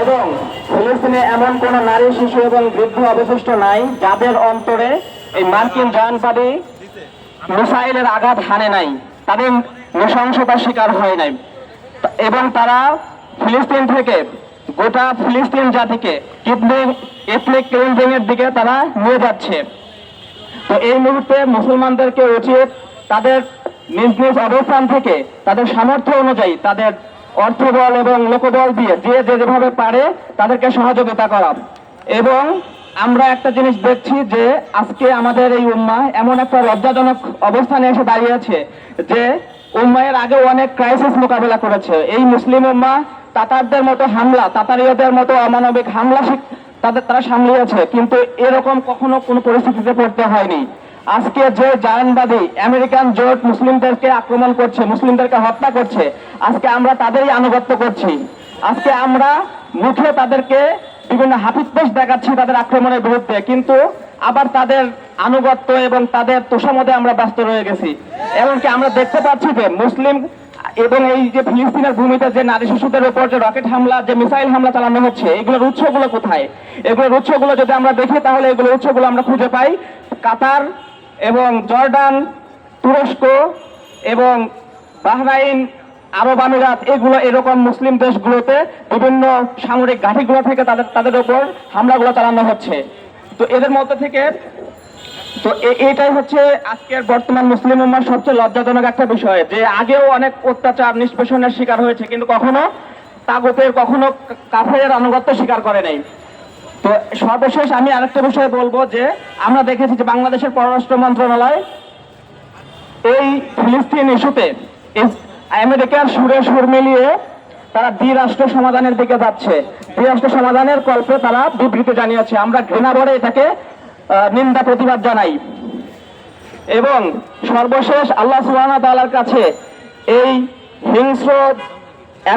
এবং ফিলিস্তিনে এমন কোন নারী, শিশু এবং বৃদ্ধ অবশিষ্ট নাই যাদের অন্তরে এই মার্কিন জাহানবাদী মিসাইলের আঘাত হানে নাই, তাদের নৃশংসতার শিকার হয় নাই। এবং তারা ফিলিস্তিন থেকে গোটা ফিলিস্তিন জাতিকে এথনিক ক্লিনজিং এর দিকে তারা নিয়ে যাচ্ছে। তো এই মুহূর্তে মুসলমানদেরকে উচিত তাদের নিজ নিজ অবস্থান থেকে তাদের সামর্থ্য অনুযায়ী তাদের অর্থবল এবং লোকবল দিয়ে যে যেভাবে পারে তাদেরকে সহযোগিতা করা। এবং আমরা একটা জিনিস দেখছি যে আজকে আমাদের এই উম্মাহ এমন একটা লজ্জাজনক অবস্থানে এসে দাঁড়িয়েছে যে উম্মাহের আগেও অনেক ক্রাইসিস মোকাবেলা করেছে। এই মুসলিম উম্মাহ তাতারদের মতো হামলা, তাতারীয়দের মতো অমানবিক হামলা তারা সামলিয়েছে, কিন্তু এরকম কখনো কোনো পরিস্থিতিতে পড়তে হয়নি। আজকে যে জাহানবাদী আমেরিকান জোট মুসলিমদেরকে আক্রমণ করছে, মুসলিমদেরকে হত্যা করছে, আজকে আমরা তাদেরই আনুগত্য করছি। আজকে আমরা মুখে তাদেরকে বিভিন্ন হাফিজ দেখাচ্ছি তাদের আক্রমণের বিরুদ্ধে, কিন্তু আবার তাদের আনুগত্য এবং তাদের তোষামদে আমরা ব্যস্ত রয়ে গেছি। এমনকি আমরা দেখতে পাচ্ছি যে মুসলিম এবং এই যে ফিলিস্তিনের ভূমিতে যে নারী শিশুদের উপর যে রকেট হামলা, যে মিসাইল হামলা চালানো হচ্ছে, এগুলোর উৎসগুলো কোথায়? এগুলোর উৎসগুলো যদি আমরা দেখি তাহলে এগুলোর উৎসগুলো আমরা খুঁজে পাই কাতার এবং জর্ডান, তুরস্ক এবং বাহরাইন, আরব আমিরাত, এগুলো এরকম মুসলিম দেশগুলোতে বিভিন্ন সামরিক ঘাঁটিগুলো থেকে তাদের উপর হামলাগুলো চালানো হচ্ছে। তো এদের মধ্যে থেকে এটাই হচ্ছে আজকের বর্তমান মুসলিম উম্মার সবচেয়ে লজ্জাজনক একটা বিষয়, যে আগেও অনেক অত্যাচার নিষ্পেষণের শিকার হয়েছে, কিন্তু কখনো তাগুতের, কখনো কাফেরের আনুগত্য স্বীকার করে নাই। তো সর্বশেষ আমি আরেকটা বিষয় বলবো যে আমরা দেখেছি যে বাংলাদেশের পররাষ্ট্র মন্ত্রণালয় এই ফিলিস্তিন ইস্যুতে আমেরিকার সুরে সুর মিলিয়ে তারা দ্বিরাষ্ট্র সমাধানের দিকে যাচ্ছে। দ্বিরাষ্ট্র সমাধানের কল্পে তারা বিবৃতি জানিয়েছে। আমরা ঘৃণা ভরে এটাকে নিন্দা প্রতিবাদ জানাই। এবং সর্বশেষ আল্লাহ সুবহানাহু ওয়া তাআলার কাছে এই হিংস্র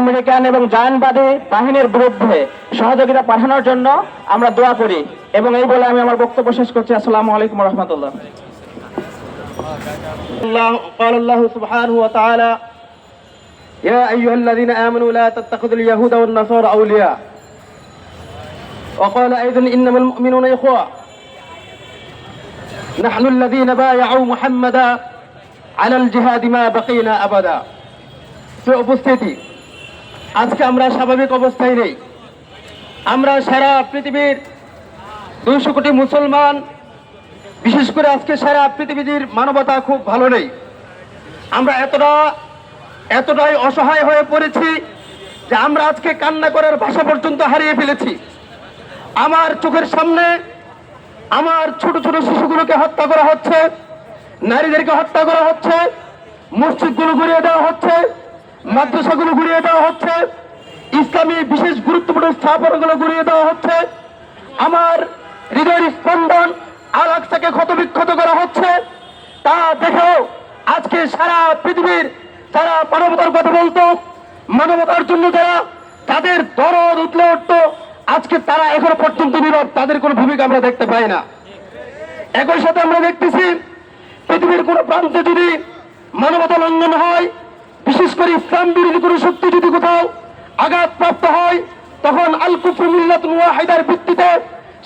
আমেরিকান এবং জাহানবাদী বাহিনীর বিরুদ্ধে সহযোগিতা পাঠানোর জন্য আমরা দোয়া করি। এবং এই বলে আমি আমার বক্তব্য শেষ করছি। আসসালামু আলাইকুম ওয়া রাহমাতুল্লাহ। قال الله سبحانه وتعالى يا أيها الذين آمنوا لا تتخذوا اليهود والنصارى أولياء وقال أيضا إنما المؤمنون إخوة نحن الذين بايعوا محمدا على الجهاد ما بقينا أبدا في উপস্থিতি আজকে আমরা স্বাভাবিক অবস্থায় নেই। আমরা সারা পৃথিবীর 200 কোটি মুসলমান, বিশেষ করে আজকে সারা পৃথিবীর মানবতা খুব ভালো নেই। আমরা এতটাই অসহায় হয়ে পড়েছি যে আমরা আজকে কান্না করার ভাষা পর্যন্ত হারিয়ে ফেলেছি। আমার চোখের সামনে আমার ছোট ছোট শিশুগুলোকে হত্যা করা হচ্ছে, নারীদেরকে হত্যা করা হচ্ছে, মসজিদগুলো গুড়িয়ে দেওয়া হচ্ছে, মাদ্রাসাগুলো গুড়িয়ে দেওয়া হচ্ছে, ইসলামী বিশেষ গুরুত্বপূর্ণ স্থাপনাগুলো গুড়িয়ে দেওয়া হচ্ছে। আমার হৃদয়ের স্পন্দন আল আকসাকে ক্ষতবিক্ষত করা হচ্ছে। তা দেখেও আজকে সারা পৃথিবীর যারা মানবতার কথা বলতো, মানবতার জন্য যারা তাদের দরদ উঠলে উঠতো, আজকে তারা এখনো পর্যন্ত নীরব, তাদের কোনো ভূমিকা আমরা দেখতে পাই না। একই সাথে আমরা দেখতেছি পৃথিবীর কোনো প্রান্তে যদি মানবতা লঙ্ঘন হয়, বিশেষ করে ইসলাম বিরোধী কোনো শক্তি যদি কোথাও আঘাতপ্রাপ্ত হয়, তখন আল কুফর মিল্লাতুন ওয়াহিদার ভিত্তিতে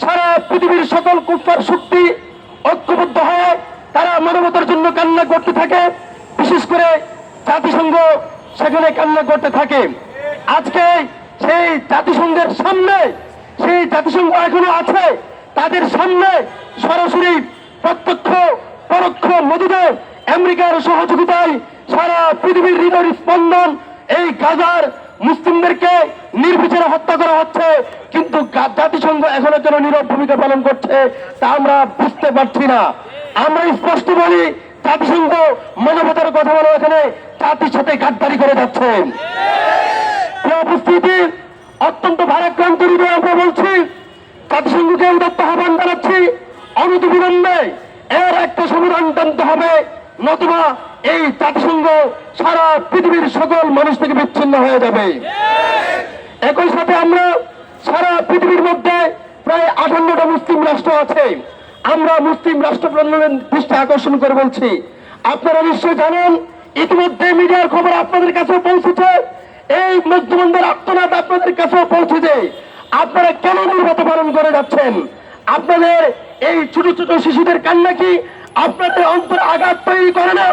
সারা পৃথিবীর সকল কুফার শক্তি ঐক্যবদ্ধ হয়ে তারা মানবতার জন্য কান্না করতে থাকে। বিশেষ করে জাতিসংঘ সেখানে কান্না করতে থাকে। আজকে সেই জাতিসংঘের সামনে, সেই জাতিসংঘ এখনো আছে, তাদের সামনে সরাসরি প্রত্যক্ষ পরোক্ষ মদদে আমেরিকার সহযোগিতায় সারা পৃথিবীর হৃদয়ের স্পন্দন এই গাজার মুসলিমদেরকে নির্বিচারে হত্যা করা হচ্ছে, কিন্তু জাতিসংঘ এখনো যেন নীরব ভূমিকা পালন করছে তা আমরা বুঝতে পারছি না। আমরা স্পষ্ট বলি, জাতিসংঘ মানবতার কথা বলে এখানে জাতির সাথে গাদ্দারি করে যাচ্ছে। উপস্থিতি অত্যন্ত ভারাক্রান্ত হৃদয়ে আমরা বলছি, জাতিসংঘকে উদাত্ত আহ্বান জানাচ্ছি, অনতিবিলম্বে এর একটা সমাধান টানতে হবে, নতুবা এই জাতিসংঘ সারা পৃথিবীর সকল মানুষ থেকে বিচ্ছিন্ন হয়ে যাবে। একই সাথে আমরা সারা পৃথিবীর মধ্যে প্রায় 58টা মুসলিম রাষ্ট্র আছে। আমরা মুসলিম রাষ্ট্র প্রধানের দৃষ্টি আকর্ষণ করে বলছি, আপনারা নিশ্চয়ই জানেন, ইতিমধ্যে মিডিয়ার খবর আপনাদের কাছে পৌঁছেছে, এই মুসলমানদের আত্মনাদ আপনাদের কাছেও পৌঁছে দেয়। আপনারা কেন নির্বাত পালন করে যাচ্ছেন? আপনাদের এই ছোট ছোট শিশুদের কান্না কি আপনাদের অন্তরে আঘাত তৈরি করে না?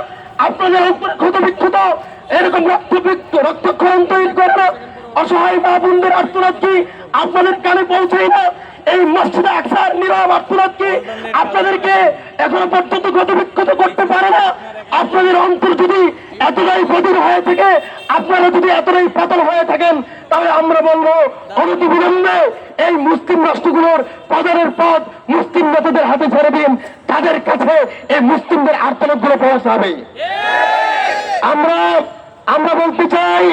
আপনাদের অন্তরে ক্ষত বিক্ষত এরকম রক্তক্ষরণ তৈরি করে না? অসহায় মা বোনদের আর্তনাদ কি আপনাদের কানে পৌঁছায় না? এই মসজিদে আকসার নীরব আর্তনাদ কি আপনাদেরকে এখনো পর্যন্ত ক্ষত বিক্ষত করতে পারে না? আপনাদের অন্তর যদি এতটাই বধির হয়ে থাকে, আপনারা যদি এতটাই পাতল হয়ে থাকেন, তাহলে আমরা বলবো অনতিবিলম্বে এই মুসলিম রাষ্ট্রগুলোর পদের পদ মুসলিম নেতাদের হাতে ছেড়ে দিন। তাদের কাছে এই মুসলিমদের আর্তনাদগুলো পৌঁছাবে। আমরা বলতে চাই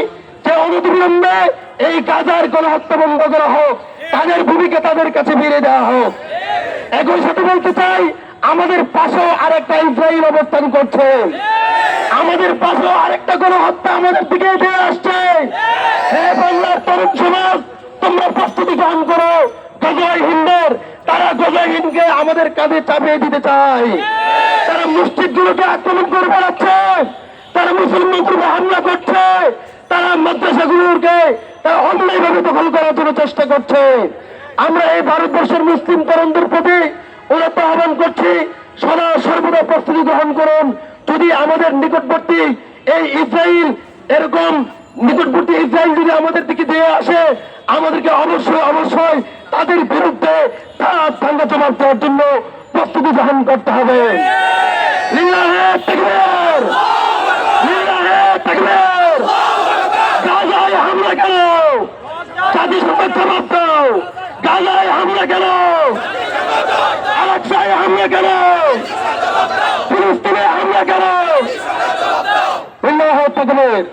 যে অনতিবিলম্বে এই গাজার গণহত্যা বন্ধ করা হোক, তাদের ভূমিকা তাদের কাছে ফিরে দেওয়া হোক। একই সাথে বলতে চাই আমাদের পাশেও আরেকটা ইসরায়েল অবস্থান করছে, আমাদের পাশেও আরেকটা গণহত্যা আমাদের দিকে এগিয়ে আসছে। হে বাংলার তরুণ সমাজ, তোমরা প্রস্তুতি গ্রহণ করো। গজায় হিন্দের তারা গজায় হিন্দকে আমাদের কাঁধে চাপিয়ে দিতে চায়। তারা মসজিদগুলোকে আক্রমণ করে বেড়াচ্ছে, তারা মুসলমানদের উপর হামলা করছে, তারা মাদ্রাসাগুলোকে তারা অন্যায়ভাবে দখল করার জন্য চেষ্টা করছে। আমরা এই ভারতবর্ষের মুসলিম তরুণদের প্রতি ওরা তো আহ্বান করছি, সদা সর্বদা প্রস্তুতি গ্রহণ করুন। যদি আমাদের নিকটবর্তী এই ইসরায়েল এরকম নিকটবর্তী ইসরায়েল যদি আমাদের দিকে দিয়ে আসে, আমাদেরকে অবশ্যই তাদের বিরুদ্ধে দাঙ্গা জবাব দেওয়ার জন্য প্রস্তুতি গ্রহণ করতে হবে। লিল্লাহে তাকবীর, লিল্লাহে তাকবীর। গাজায় হামলা কেন? জাতিসংঘের জবাব দাও। গাজায় হামলা কেন? আলাক্সায় হামলা কেন? ফিলিস্তিনে হামলা কেন? লিল্লাহে তাকবীর।